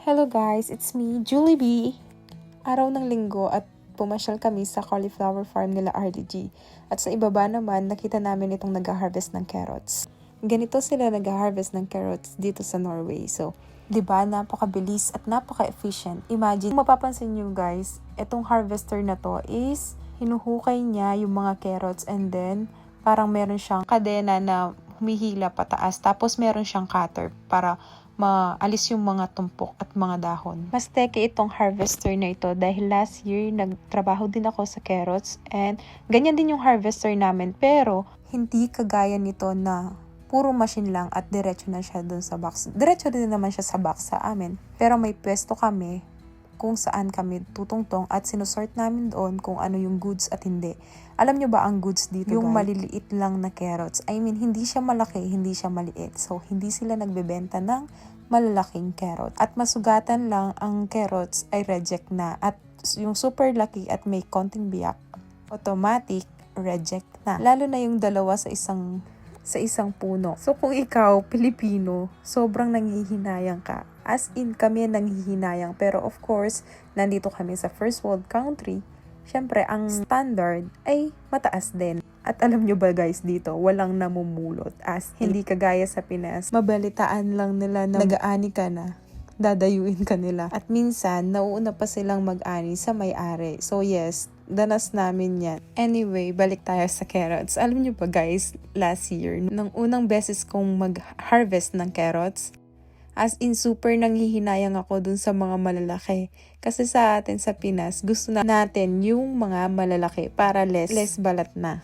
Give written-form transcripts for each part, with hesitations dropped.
Hello guys, it's me, Julie B. Araw ng linggo at pumasyal kami sa cauliflower farm nila RDG. At sa ibaba naman, nakita namin itong nag-harvest ng carrots. Ganito sila nag-harvest ng carrots dito sa Norway. So, di ba napakabilis at napaka-efficient. Imagine, kung mapapansin nyo guys, itong harvester na to is hinuhukay niya yung mga carrots and then parang meron siyang kadena na humihila pataas. Tapos meron siyang cutter para maalis yung mga tumpok at mga dahon. Mas teke itong harvester na ito dahil last year nagtrabaho din ako sa carrots and ganyan din yung harvester namin pero hindi kagaya nito na puro machine lang at diretso na siya dun sa box. Diretso din naman siya sa box sa amin pero may pwesto kami kung saan kami tutungtong at sinusort namin doon kung ano yung goods at hindi. Alam nyo ba ang goods dito yung guys? Maliliit lang na carrots. I mean, hindi siya malaki, hindi siya maliit. So, hindi sila nagbebenta ng malalaking carrot. At masugatan lang ang carrots ay reject na. At yung super laki at may konting biyak, automatic reject na. Lalo na yung dalawa sa isang puno. So, kung ikaw, Pilipino, sobrang nanghihinayang ka. As in, kami nanghihinayang. Pero of course, nandito kami sa first world country. Syempre, ang standard ay mataas din. At alam nyo ba guys dito, walang namumulot. As hindi kagaya sa Pinas, mabalitaan lang nila na nag-aani ka na, dadayuin ka nila. At minsan, nauuna pa silang mag-ani sa may-ari. So yes, danas namin yan. Anyway, balik tayo sa carrots. Alam nyo ba guys, last year, nang unang beses kong mag-harvest ng carrots, as in super nanghihinayang ako dun sa mga malalaki. Kasi sa atin sa Pinas, gusto na natin yung mga malalaki para less balat na.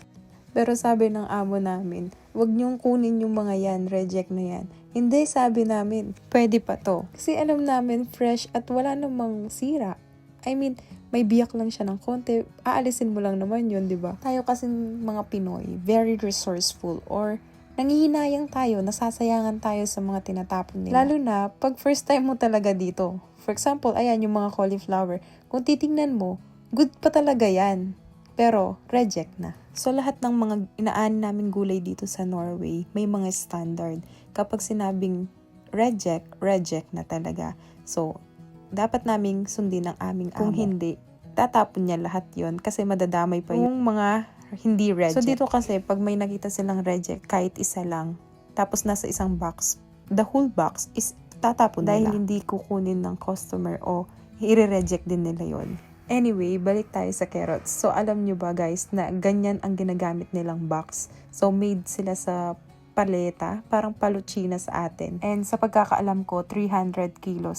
Pero sabi ng amo namin, wag niyong kunin yung mga yan, reject na yan. Hindi, sabi namin, pwede pa to. Kasi alam namin fresh at wala namang sira. I mean, may biyak lang siya ng konti, aalisin mo lang naman yun, di ba? Tayo kasing mga Pinoy, very resourceful or nanghihinayang tayo, nasasayangan tayo sa mga tinatapon nila. Lalo na, pag first time mo talaga dito. For example, ayan yung mga cauliflower. Kung titingnan mo, good pa talaga yan. Pero, reject na. So, lahat ng mga inaan namin gulay dito sa Norway, may mga standard. Kapag sinabing reject na talaga. So, dapat naming sundin ang aming amo. Kung hindi, tatapon niya lahat yon kasi madadamay pa yung mga hindi reject. So dito kasi, pag may nakita silang reject, kahit isa lang, tapos nasa isang box, the whole box is tatapon nila. Dahil hindi kukunin ng customer o i-reject din nila yon. Anyway, balik tayo sa carrots. So alam nyo ba guys, na ganyan ang ginagamit nilang box. So made sila sa paleta, parang paluchina sa atin. And sa pagkakaalam ko, 300 kilos